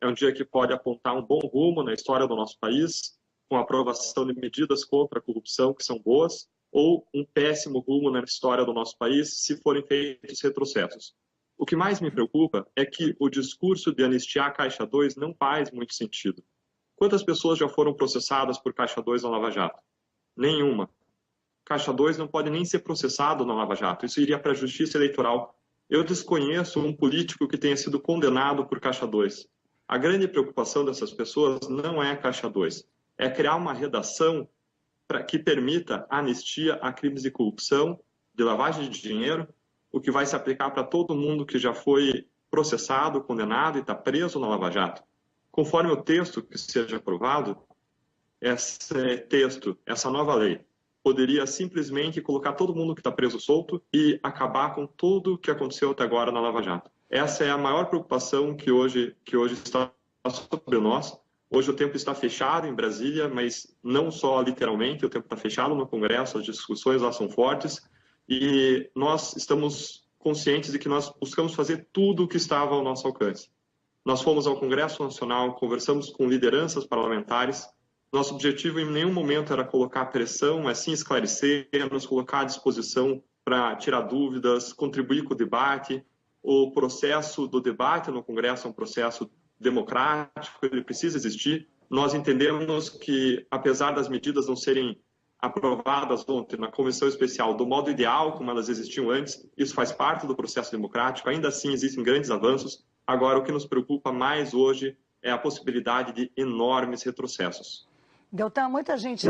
é um dia que pode apontar um bom rumo na história do nosso país, com a aprovação de medidas contra a corrupção que são boas, ou um péssimo rumo na história do nosso país se forem feitos retrocessos. O que mais me preocupa é que o discurso de anistiar a Caixa 2 não faz muito sentido. Quantas pessoas já foram processadas por Caixa 2 na Lava Jato? Nenhuma. Caixa 2 não pode nem ser processado na Lava Jato. Isso iria para a Justiça Eleitoral. Eu desconheço um político que tenha sido condenado por Caixa 2. A grande preocupação dessas pessoas não é a Caixa 2. É criar uma redação que permita a anistia a crimes de corrupção, de lavagem de dinheiro, o que vai se aplicar para todo mundo que já foi processado, condenado e está preso na Lava Jato. Conforme o texto que seja aprovado, esse texto, essa nova lei, poderia simplesmente colocar todo mundo que está preso solto e acabar com tudo o que aconteceu até agora na Lava Jato. Essa é a maior preocupação que hoje está sobre nós. Hoje o tempo está fechado em Brasília, mas não só literalmente, o tempo está fechado no Congresso, as discussões lá são fortes e nós estamos conscientes de que nós buscamos fazer tudo o que estava ao nosso alcance. Nós fomos ao Congresso Nacional, conversamos com lideranças parlamentares. Nosso objetivo em nenhum momento era colocar pressão, mas sim esclarecer, nos colocar à disposição para tirar dúvidas, contribuir com o debate. O processo do debate no Congresso é um processo democrático, ele precisa existir. Nós entendemos que, apesar das medidas não serem aprovadas ontem na Comissão Especial do modo ideal, como elas existiam antes, isso faz parte do processo democrático, ainda assim existem grandes avanços. Agora, o que nos preocupa mais hoje é a possibilidade de enormes retrocessos. Deltan, muita gente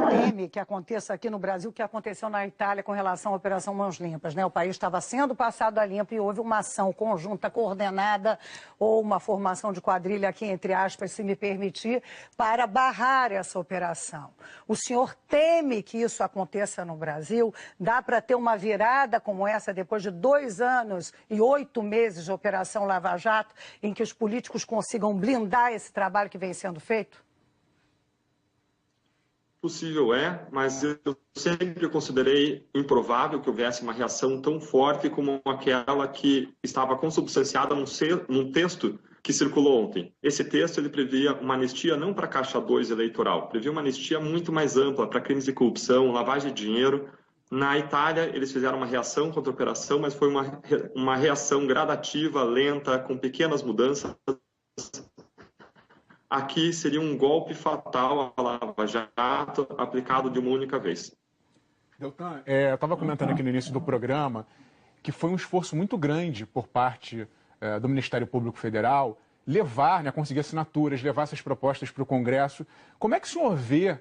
teme que aconteça aqui no Brasil o que aconteceu na Itália com relação à Operação Mãos Limpas, né? O país estava sendo passado a limpo e houve uma ação conjunta, coordenada, ou uma formação de quadrilha aqui, entre aspas, se me permitir, para barrar essa operação. O senhor teme que isso aconteça no Brasil? Dá para ter uma virada como essa depois de 2 anos e 8 meses de Operação Lava Jato, em que os políticos consigam blindar esse trabalho que vem sendo feito? Possível é, mas eu sempre considerei improvável que houvesse uma reação tão forte como aquela que estava consubstanciada num texto que circulou ontem. Esse texto ele previa uma anistia não para a Caixa 2 eleitoral, previa uma anistia muito mais ampla para crimes de corrupção, lavagem de dinheiro. Na Itália, eles fizeram uma reação contra a operação, mas foi uma reação gradativa, lenta, com pequenas mudanças. Aqui seria um golpe fatal à Lava Jato aplicado de uma única vez. Deltan, eu estava comentando aqui no início do programa que foi um esforço muito grande por parte do Ministério Público Federal levar, né, conseguir assinaturas, levar essas propostas para o Congresso. Como é que o senhor vê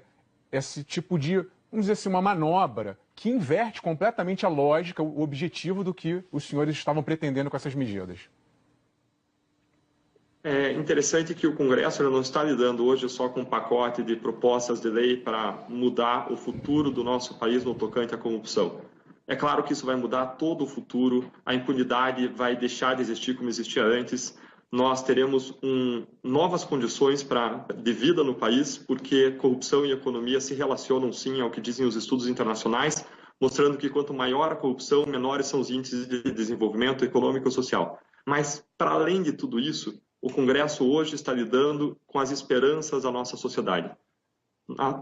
esse tipo de, vamos dizer assim, uma manobra que inverte completamente a lógica, o objetivo do que os senhores estavam pretendendo com essas medidas? É interessante que o Congresso não está lidando hoje só com um pacote de propostas de lei para mudar o futuro do nosso país no tocante à corrupção. É claro que isso vai mudar todo o futuro, a impunidade vai deixar de existir como existia antes, nós teremos novas condições de vida no país, porque corrupção e economia se relacionam sim ao que dizem os estudos internacionais, mostrando que quanto maior a corrupção, menores são os índices de desenvolvimento econômico e social. Mas, para além de tudo isso, o Congresso hoje está lidando com as esperanças da nossa sociedade.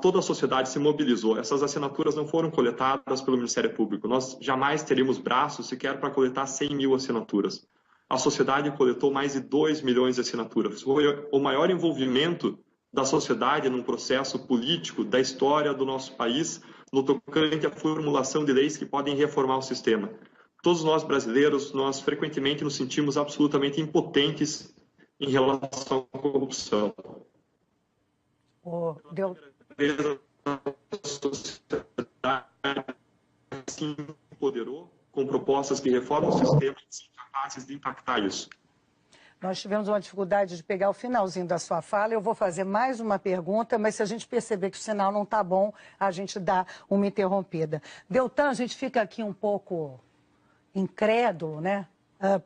Toda a sociedade se mobilizou. Essas assinaturas não foram coletadas pelo Ministério Público. Nós jamais teríamos braços sequer para coletar 100 mil assinaturas. A sociedade coletou mais de 2 milhões de assinaturas. Foi o maior envolvimento da sociedade num processo político da história do nosso país no tocante à formulação de leis que podem reformar o sistema. Todos nós brasileiros, nós frequentemente nos sentimos absolutamente impotentes em relação à corrupção. A sociedade se empoderou com propostas que reformam o sistema e são capazes de impactar isso. Nós tivemos uma dificuldade de pegar o finalzinho da sua fala. Eu vou fazer mais uma pergunta, mas se a gente perceber que o sinal não está bom, a gente dá uma interrompida. Deltan, a gente fica aqui um pouco incrédulo, né?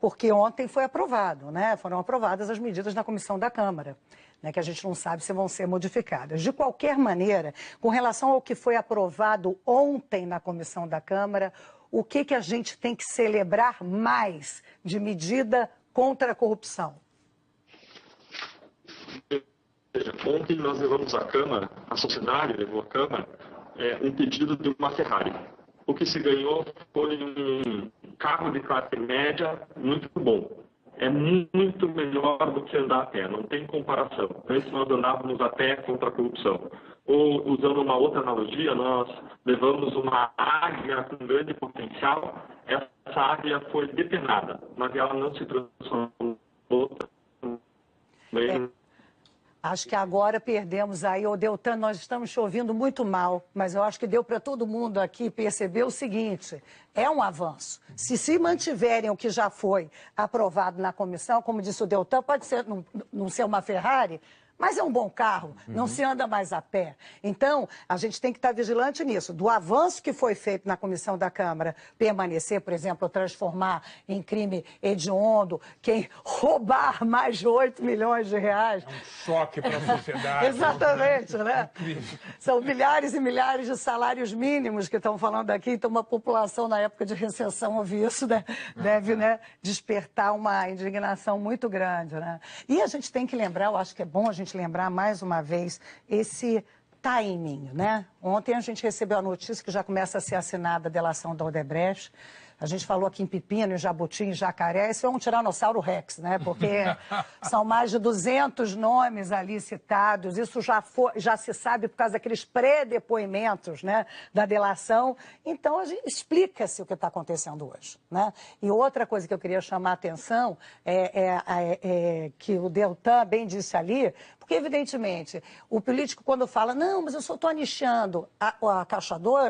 Porque ontem foi aprovado, né? Foram aprovadas as medidas na comissão da Câmara, né? Que a gente não sabe se vão ser modificadas. De qualquer maneira, com relação ao que foi aprovado ontem na comissão da Câmara, o que a gente tem que celebrar mais de medida contra a corrupção? Ontem nós levamos à Câmara, a sociedade levou à Câmara, um pedido de uma Ferrari. O que se ganhou foi um carro de classe média muito bom. É muito melhor do que andar a pé, não tem comparação. Antes nós andávamos a pé contra a corrupção. Ou, usando uma outra analogia, nós levamos uma águia com grande potencial. Essa águia foi depenada, mas ela não se transformou. Acho que agora perdemos aí, ô Deltan, nós estamos te ouvindo muito mal, mas eu acho que deu para todo mundo aqui perceber o seguinte, é um avanço. Se mantiverem o que já foi aprovado na comissão, como disse o Deltan, pode ser, não ser uma Ferrari, mas é um bom carro, não se anda mais a pé. Então, a gente tem que estar vigilante nisso. Do avanço que foi feito na comissão da Câmara, permanecer, por exemplo, transformar em crime hediondo quem roubar mais de 8 milhões de reais. É um choque para a sociedade. Exatamente, né? São milhares e milhares de salários mínimos que estão falando aqui, então uma população na época de recessão ouvir isso, né? Deve, né, despertar uma indignação muito grande, né? E a gente tem que lembrar, eu acho que é bom a gente lembrar mais uma vez esse timing, né? Ontem a gente recebeu a notícia que já começa a ser assinada a delação da Odebrecht. A gente falou aqui em Pepino, em Jabuti, em Jacaré, isso é um tiranossauro rex, né? Porque são mais de 200 nomes ali citados, isso já se sabe por causa daqueles pré-depoimentos, né, da delação. Então, explica-se o que está acontecendo hoje, né? E outra coisa que eu queria chamar a atenção é que o Deltan bem disse ali, porque, evidentemente, o político, quando fala, não, mas eu só estou anistiando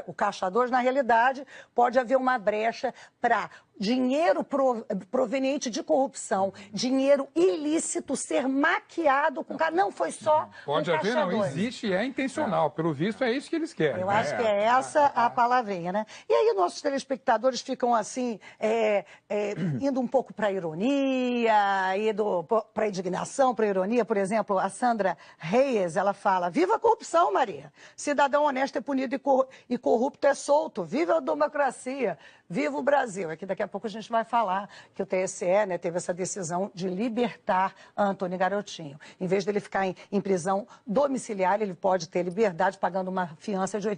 o caçador, na realidade, pode haver uma brecha para dinheiro proveniente de corrupção, dinheiro ilícito ser maquiado com... Não foi só pode haver, não, existe e é intencional. Pelo visto, é isso que eles querem. Eu acho que é essa a palavrinha, né? E aí nossos telespectadores ficam assim, indo um pouco para a ironia, indo para a indignação, para a ironia. Por exemplo, a Sandra Reyes, ela fala, viva a corrupção, Maria! Cidadão honesto é punido e corrupto é solto. Viva a democracia! Viva o Brasil! Aqui daqui a pouco a gente vai falar que o TSE, né, teve essa decisão de libertar Antônio Garotinho. Em vez dele ficar em prisão domiciliar, ele pode ter liberdade pagando uma fiança de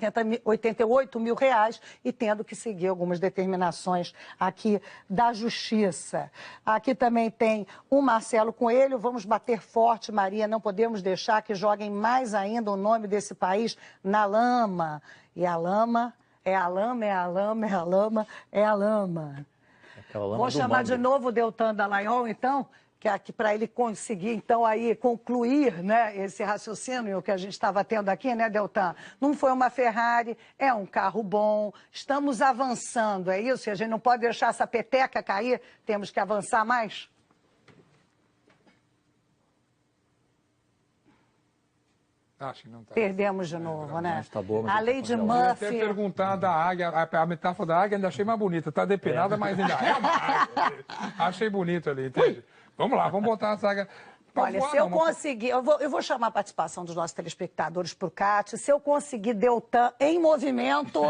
88 mil reais e tendo que seguir algumas determinações aqui da Justiça. Aqui também tem o Marcelo Coelho. Vamos bater forte, Maria. Não podemos deixar que joguem mais ainda o nome desse país na lama. E a lama... É a lama, é a lama, é a lama, é a lama. Vou chamar de novo o Deltan Dallagnol, então, que para ele conseguir, então, aí concluir, né, esse raciocínio que a gente estava tendo aqui, né, Deltan? Não foi uma Ferrari, é um carro bom, estamos avançando, é isso? E a gente não pode deixar essa peteca cair, temos que avançar mais? Acho que não tá. Perdemos de novo, né? Tá boa, a lei de Murphy... Eu ia até perguntar da águia, a metáfora da águia ainda achei mais bonita. Está depenada, mas ainda é uma águia. Achei bonito ali, entende? Vamos lá, vamos botar essa águia... Olha, se eu conseguir, eu vou chamar a participação dos nossos telespectadores para o CAT, se eu conseguir Deltan em movimento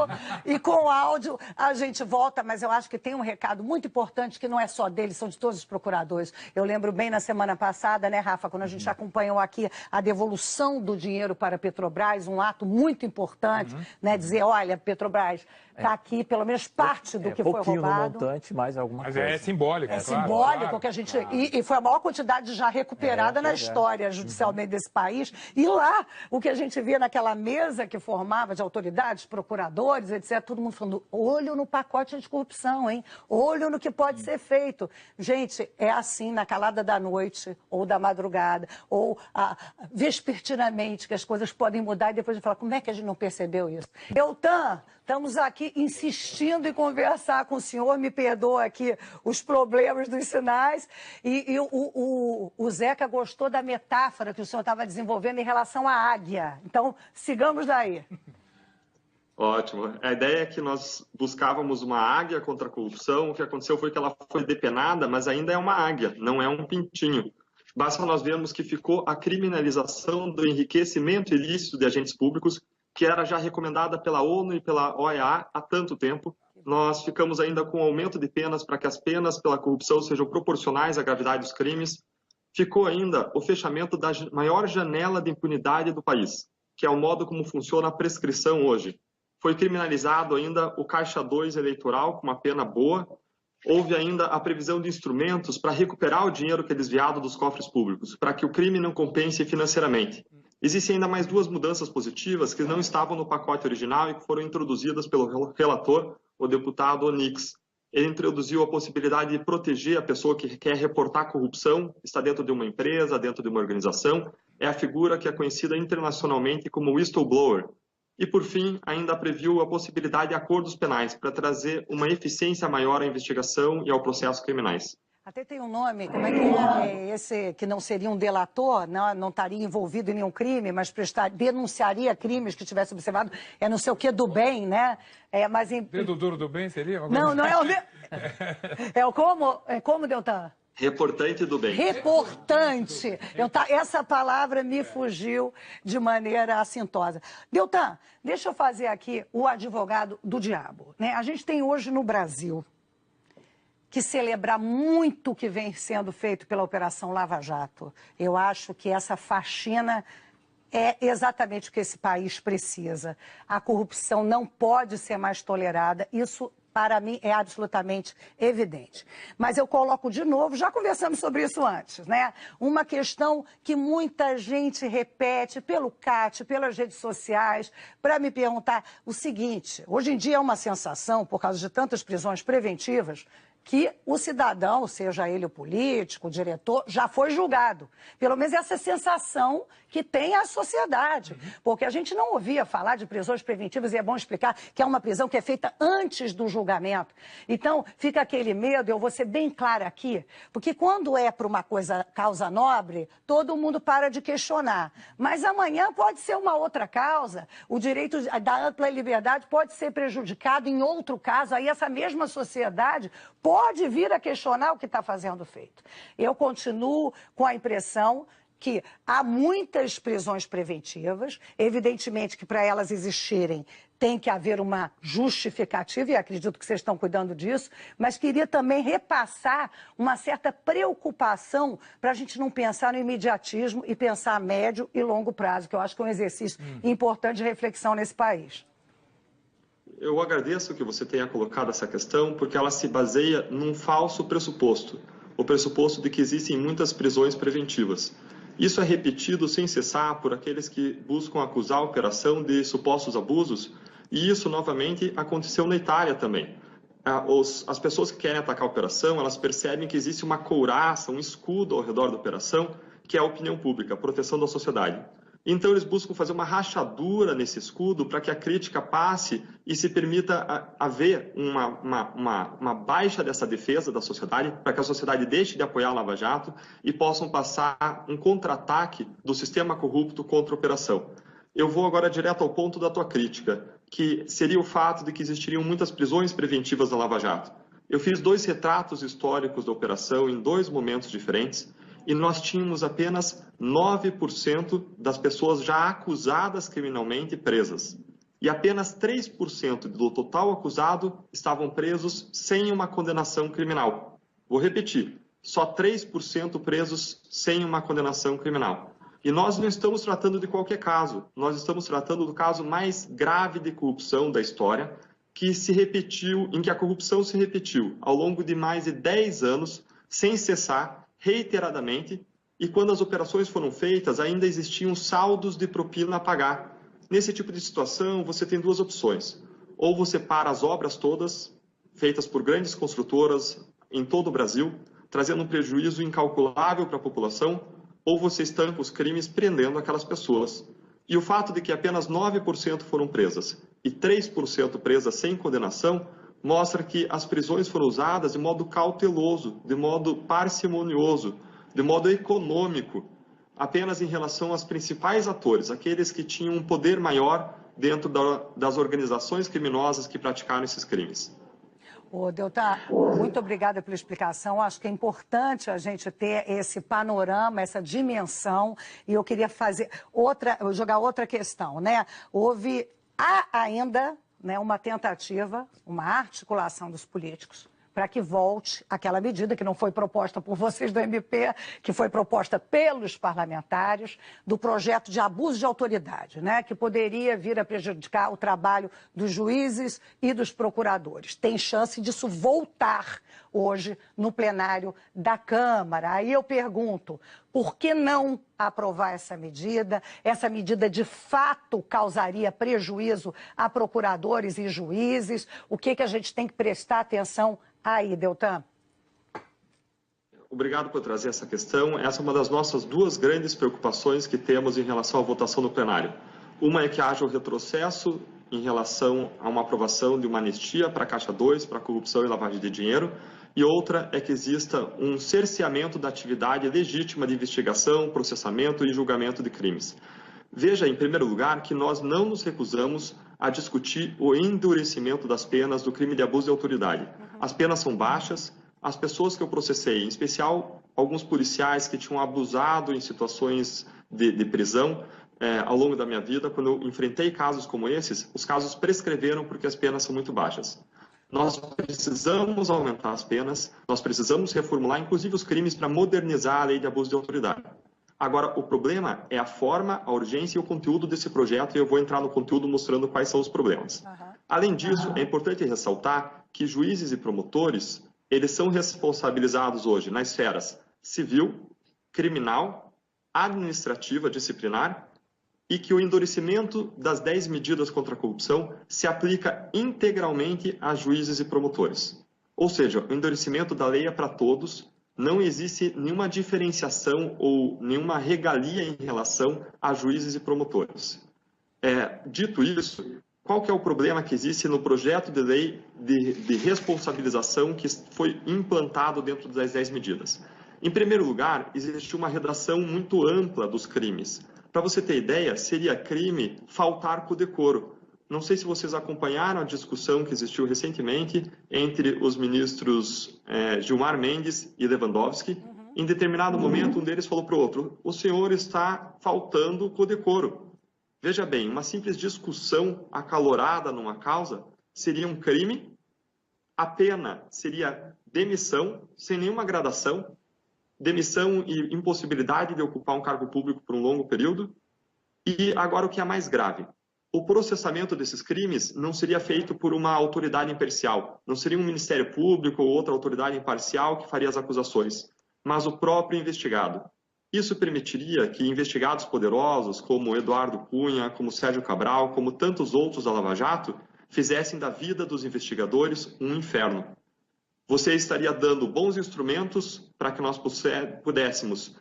e com áudio, a gente volta, mas eu acho que tem um recado muito importante que não é só dele, são de todos os procuradores. Eu lembro bem na semana passada, né, Rafa, quando a gente acompanhou aqui a devolução do dinheiro para a Petrobras, um ato muito importante, né, dizer, olha, Petrobras, está aqui pelo menos parte do que foi roubado. Pouquinho no montante, mais alguma coisa. Mas é simbólico, claro. É simbólico que a gente... E foi a maior quantidade já recuperada na história judicialmente desse país. E lá, o que a gente via naquela mesa que formava de autoridades, procuradores, etc., todo mundo falando, olho no pacote anticorrupção, hein? Olho no que pode ser feito. Gente, é assim, na calada da noite, ou da madrugada, ou vespertinamente, que as coisas podem mudar e depois a gente fala, como é que a gente não percebeu isso? Deltan, estamos aqui insistindo em conversar com o senhor, me perdoa aqui os problemas dos sinais, e o Zeca gostou da metáfora que o senhor estava desenvolvendo em relação à águia. Então, sigamos daí. Ótimo. A ideia é que nós buscávamos uma águia contra a corrupção, o que aconteceu foi que ela foi depenada, mas ainda é uma águia, não é um pintinho. Basta nós vermos que ficou a criminalização do enriquecimento ilícito de agentes públicos, que era já recomendada pela ONU e pela OEA há tanto tempo. Nós ficamos ainda com aumento de penas para que as penas pela corrupção sejam proporcionais à gravidade dos crimes. ficou ainda o fechamento da maior janela de impunidade do país, que é o modo como funciona a prescrição hoje. Foi criminalizado ainda o Caixa 2 eleitoral com uma pena boa. Houve ainda a previsão de instrumentos para recuperar o dinheiro que é desviado dos cofres públicos, para que o crime não compense financeiramente. Existem ainda mais duas mudanças positivas que não estavam no pacote original e que foram introduzidas pelo relator, o deputado Onix. Ele introduziu a possibilidade de proteger a pessoa que quer reportar corrupção, está dentro de uma empresa, dentro de uma organização. É a figura que é conhecida internacionalmente como whistleblower. E, por fim, ainda previu a possibilidade de acordos penais para trazer uma eficiência maior à investigação e ao processo criminais. Até tem um nome, como é que é esse que não seria um delator, não estaria envolvido em nenhum crime, mas denunciaria crimes que tivesse observado, é não sei o que do bem, né? Mas Dedo duro do bem seria? Não, não é o... como, Deltan? Reportante do bem. Reportante. Essa palavra me fugiu de maneira assintosa. Deltan, deixa eu fazer aqui o advogado do diabo, né? A gente tem hoje no Brasil que celebrar muito o que vem sendo feito pela Operação Lava Jato. Eu acho que essa faxina é exatamente o que esse país precisa. A corrupção não pode ser mais tolerada. Isso, para mim, é absolutamente evidente. Mas eu coloco de novo, já conversamos sobre isso antes, né? Uma questão que muita gente repete pelo CAT, pelas redes sociais, para me perguntar o seguinte: hoje em dia é uma sensação, por causa de tantas prisões preventivas, que o cidadão, seja ele o político, o diretor, já foi julgado. Pelo menos essa sensação que tem a sociedade. Porque a gente não ouvia falar de prisões preventivas, e é bom explicar que é uma prisão que é feita antes do julgamento. Então, fica aquele medo, eu vou ser bem clara aqui, porque quando é para uma causa nobre, todo mundo para de questionar. Mas amanhã pode ser uma outra causa, o direito da ampla liberdade pode ser prejudicado em outro caso, aí essa mesma sociedade pode vir a questionar o que está fazendo feito. Eu continuo com a impressão que há muitas prisões preventivas, evidentemente que para elas existirem tem que haver uma justificativa, e acredito que vocês estão cuidando disso, mas queria também repassar uma certa preocupação para a gente não pensar no imediatismo e pensar a médio e longo prazo, que eu acho que é um exercício importante de reflexão nesse país. Eu agradeço que você tenha colocado essa questão, porque ela se baseia num falso pressuposto, o pressuposto de que existem muitas prisões preventivas. Isso é repetido sem cessar por aqueles que buscam acusar a operação de supostos abusos, e isso, novamente, aconteceu na Itália também. As pessoas que querem atacar a operação, elas percebem que existe uma couraça, um escudo ao redor da operação, que é a opinião pública, a proteção da sociedade. Então, eles buscam fazer uma rachadura nesse escudo para que a crítica passe e se permita haver uma baixa dessa defesa da sociedade, para que a sociedade deixe de apoiar a Lava Jato e possam passar um contra-ataque do sistema corrupto contra a operação. Eu vou agora direto ao ponto da tua crítica, que seria o fato de que existiriam muitas prisões preventivas da Lava Jato. Eu fiz 2 retratos históricos da operação em 2 momentos diferentes, e nós tínhamos apenas 9% das pessoas já acusadas criminalmente presas. E apenas 3% do total acusado estavam presos sem uma condenação criminal. Vou repetir, só 3% presos sem uma condenação criminal. E nós não estamos tratando de qualquer caso, nós estamos tratando do caso mais grave de corrupção da história, que se repetiu, em que a corrupção se repetiu ao longo de mais de 10 anos, sem cessar, reiteradamente, e quando as operações foram feitas, ainda existiam saldos de propina a pagar. Nesse tipo de situação, você tem 2 opções. Ou você para as obras todas, feitas por grandes construtoras em todo o Brasil, trazendo um prejuízo incalculável para a população, ou você estanca os crimes prendendo aquelas pessoas. E o fato de que apenas 9% foram presas e 3% presas sem condenação, mostra que as prisões foram usadas de modo cauteloso, de modo parcimonioso, de modo econômico, apenas em relação aos principais atores, aqueles que tinham um poder maior dentro das organizações criminosas que praticaram esses crimes. Deltan, muito obrigada pela explicação. Acho que é importante a gente ter esse panorama, essa dimensão, e eu queria jogar outra questão, né? Há ainda uma tentativa, uma articulação dos políticos para que volte aquela medida que não foi proposta por vocês do MP, que foi proposta pelos parlamentares, do projeto de abuso de autoridade, né, que poderia vir a prejudicar o trabalho dos juízes e dos procuradores. Tem chance disso voltar hoje no plenário da Câmara. Aí eu pergunto, por que não aprovar essa medida? Essa medida, de fato, causaria prejuízo a procuradores e juízes? O que a gente tem que prestar atenção aí, Deltan? Obrigado por trazer essa questão. Essa é uma das nossas duas grandes preocupações que temos em relação à votação no plenário. Uma é que haja o retrocesso em relação a uma aprovação de uma anistia para a Caixa 2, para corrupção e lavagem de dinheiro, e outra é que exista um cerceamento da atividade legítima de investigação, processamento e julgamento de crimes. Veja, em primeiro lugar, que nós não nos recusamos a discutir o endurecimento das penas do crime de abuso de autoridade. As penas são baixas, as pessoas que eu processei, em especial alguns policiais que tinham abusado em situações de prisão, ao longo da minha vida, quando eu enfrentei casos como esses, os casos prescreveram porque as penas são muito baixas. Nós precisamos aumentar as penas, nós precisamos reformular, inclusive, os crimes para modernizar a lei de abuso de autoridade. Agora, o problema é a forma, a urgência e o conteúdo desse projeto, e eu vou entrar no conteúdo mostrando quais são os problemas. Além disso, é importante ressaltar que juízes e promotores, eles são responsabilizados hoje nas esferas civil, criminal, administrativa, disciplinar, e que o endurecimento das 10 medidas contra a corrupção se aplica integralmente a juízes e promotores. Ou seja, o endurecimento da lei é para todos, não existe nenhuma diferenciação ou nenhuma regalia em relação a juízes e promotores. Dito isso, qual que é o problema que existe no projeto de lei de responsabilização que foi implantado dentro das 10 medidas? Em primeiro lugar, existe uma redação muito ampla dos crimes. Para você ter ideia, seria crime faltar com o decoro. Não sei se vocês acompanharam a discussão que existiu recentemente entre os ministros Gilmar Mendes e Lewandowski. Em determinado momento, um deles falou para o outro, o senhor está faltando com o decoro. Veja bem, uma simples discussão acalorada numa causa seria um crime, a pena seria demissão, sem nenhuma gradação, demissão e impossibilidade de ocupar um cargo público por um longo período. E agora o que é mais grave, o processamento desses crimes não seria feito por uma autoridade imparcial, não seria um Ministério Público ou outra autoridade imparcial que faria as acusações, mas o próprio investigado. Isso permitiria que investigados poderosos como Eduardo Cunha, como Sérgio Cabral, como tantos outros da Lava Jato, fizessem da vida dos investigadores um inferno. Você estaria dando bons instrumentos para que nós pudéssemos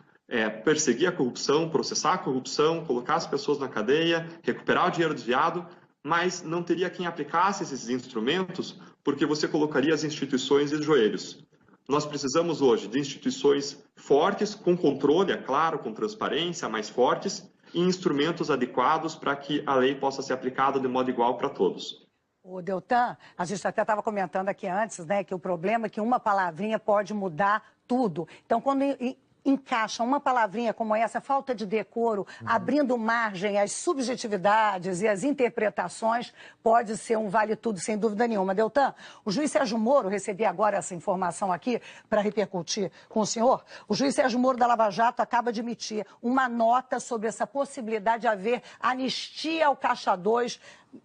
perseguir a corrupção, processar a corrupção, colocar as pessoas na cadeia, recuperar o dinheiro desviado, mas não teria quem aplicasse esses instrumentos porque você colocaria as instituições de joelhos. Nós precisamos hoje de instituições fortes, com controle, é claro, com transparência, mais fortes, e instrumentos adequados para que a lei possa ser aplicada de modo igual para todos. O Deltan, a gente até estava comentando aqui antes, né, que o problema é que uma palavrinha pode mudar tudo. Então, quando encaixa uma palavrinha como essa, falta de decoro, abrindo margem às subjetividades e às interpretações, pode ser um vale-tudo, sem dúvida nenhuma. Deltan, o juiz Sérgio Moro, recebi agora essa informação aqui para repercutir com o senhor, o juiz Sérgio Moro da Lava Jato acaba de emitir uma nota sobre essa possibilidade de haver anistia ao Caixa 2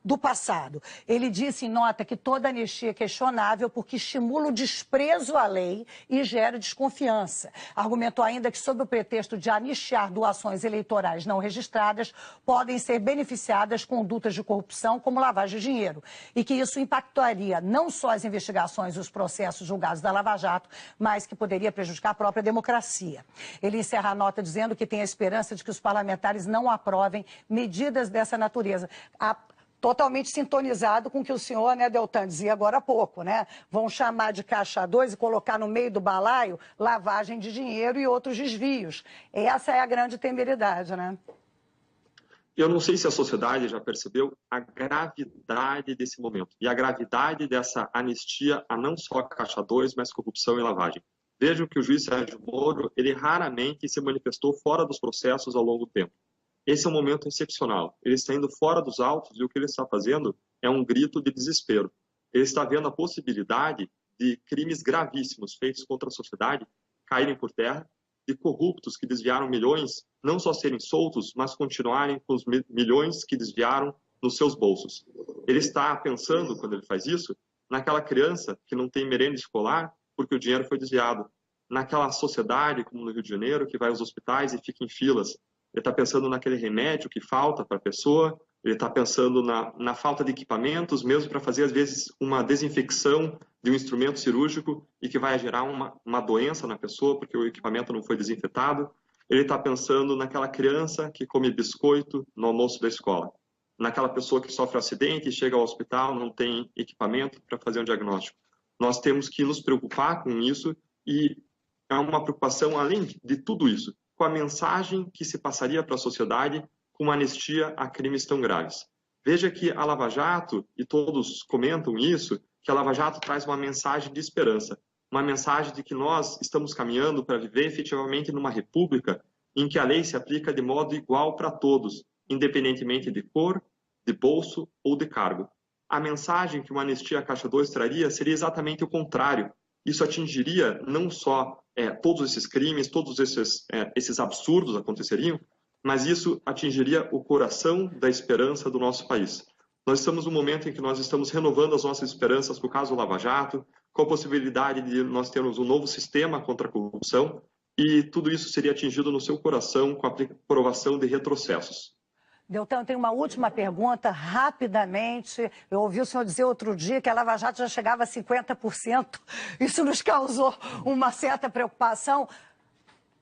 do passado. Ele disse em nota que toda anistia é questionável porque estimula o desprezo à lei e gera desconfiança. Argumentou ainda que, sob o pretexto de anistiar doações eleitorais não registradas, podem ser beneficiadas condutas de corrupção como lavagem de dinheiro e que isso impactaria não só as investigações e os processos julgados da Lava Jato, mas que poderia prejudicar a própria democracia. Ele encerra a nota dizendo que tem a esperança de que os parlamentares não aprovem medidas dessa natureza. Totalmente sintonizado com o que o senhor, né, Deltan, dizia agora há pouco, né? Vão chamar de Caixa 2 e colocar no meio do balaio lavagem de dinheiro e outros desvios. Essa é a grande temeridade, né? Eu não sei se a sociedade já percebeu a gravidade desse momento e a gravidade dessa anistia a não só a Caixa 2, mas corrupção e lavagem. Vejam que o juiz Sérgio Moro, ele raramente se manifestou fora dos processos ao longo do tempo. Esse é um momento excepcional. Ele está indo fora dos autos e o que ele está fazendo é um grito de desespero. Ele está vendo a possibilidade de crimes gravíssimos feitos contra a sociedade caírem por terra, de corruptos que desviaram milhões, não só serem soltos, mas continuarem com os milhões que desviaram nos seus bolsos. Ele está pensando, quando ele faz isso, naquela criança que não tem merenda escolar porque o dinheiro foi desviado, naquela sociedade, como no Rio de Janeiro, que vai aos hospitais e fica em filas. Ele está pensando naquele remédio que falta para a pessoa, ele está pensando na falta de equipamentos, mesmo para fazer, às vezes, uma desinfecção de um instrumento cirúrgico e que vai gerar uma doença na pessoa porque o equipamento não foi desinfetado. Ele está pensando naquela criança que come biscoito no almoço da escola, naquela pessoa que sofre um acidente e chega ao hospital, não tem equipamento para fazer um diagnóstico. Nós temos que nos preocupar com isso e é uma preocupação, além de tudo isso, com a mensagem que se passaria para a sociedade com uma anistia a crimes tão graves. Veja que a Lava Jato, e todos comentam isso, que a Lava Jato traz uma mensagem de esperança, uma mensagem de que nós estamos caminhando para viver efetivamente numa república em que a lei se aplica de modo igual para todos, independentemente de cor, de bolso ou de cargo. A mensagem que uma anistia à Caixa 2 traria seria exatamente o contrário. Isso atingiria não só todos esses crimes, todos esses absurdos aconteceriam, mas isso atingiria o coração da esperança do nosso país. Nós estamos num momento em que nós estamos renovando as nossas esperanças com o caso Lava Jato, com a possibilidade de nós termos um novo sistema contra a corrupção, e tudo isso seria atingido no seu coração com a aprovação de retrocessos. Deltan, eu tenho uma última pergunta, rapidamente. Eu ouvi o senhor dizer outro dia que a Lava Jato já chegava a 50%. Isso nos causou uma certa preocupação.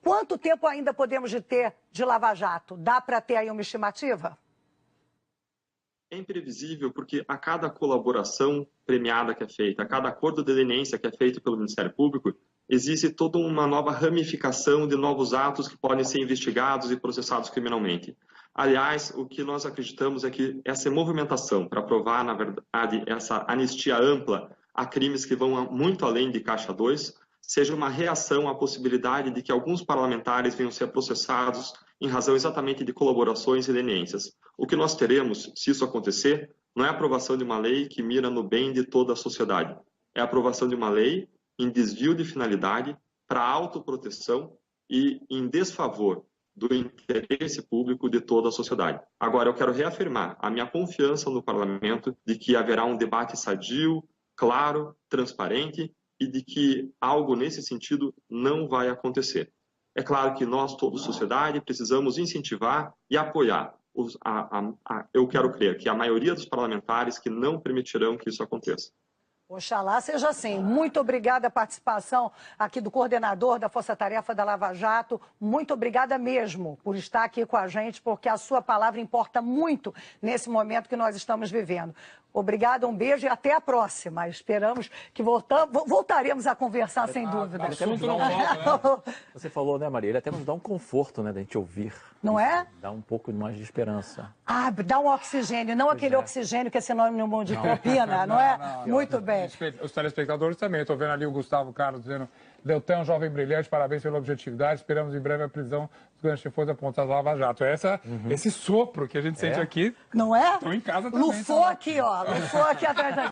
Quanto tempo ainda podemos ter de Lava Jato? Dá para ter aí uma estimativa? É imprevisível porque a cada colaboração premiada que é feita, a cada acordo de leniência que é feito pelo Ministério Público, existe toda uma nova ramificação de novos atos que podem ser investigados e processados criminalmente. Aliás, o que nós acreditamos é que essa movimentação para aprovar, na verdade, essa anistia ampla a crimes que vão muito além de Caixa 2, seja uma reação à possibilidade de que alguns parlamentares venham ser processados em razão exatamente de colaborações e leniências. O que nós teremos, se isso acontecer, não é a aprovação de uma lei que mira no bem de toda a sociedade. É a aprovação de uma lei em desvio de finalidade para autoproteção e em desfavor do interesse público de toda a sociedade. Agora, eu quero reafirmar a minha confiança no parlamento de que haverá um debate sadio, claro, transparente e de que algo nesse sentido não vai acontecer. É claro que nós, toda a sociedade, precisamos incentivar e apoiar. Eu quero crer que a maioria dos parlamentares que não permitirão que isso aconteça. Oxalá seja assim. Muito obrigada a participação aqui do coordenador da Força Tarefa da Lava Jato. Muito obrigada mesmo por estar aqui com a gente, porque a sua palavra importa muito nesse momento que nós estamos vivendo. Obrigada, um beijo e até a próxima. Esperamos que voltaremos a conversar, sem dúvida. Você falou, né, Maria? Ele até nos dá um conforto, né, da gente ouvir. Não é? Dá um pouco mais de esperança. Ah, dá um oxigênio, não aquele oxigênio que é sinônimo de propina, não é? Muito bem. Os telespectadores também. Estou vendo ali o Gustavo Carlos dizendo: Deltan, um jovem brilhante, parabéns pela objetividade. Esperamos em breve a prisão dos grandes chefões apontados da Lava Jato. Esse sopro que a gente sente aqui. Não é? Estão em casa também. Lufou aqui, ó. Lufou aqui atrás da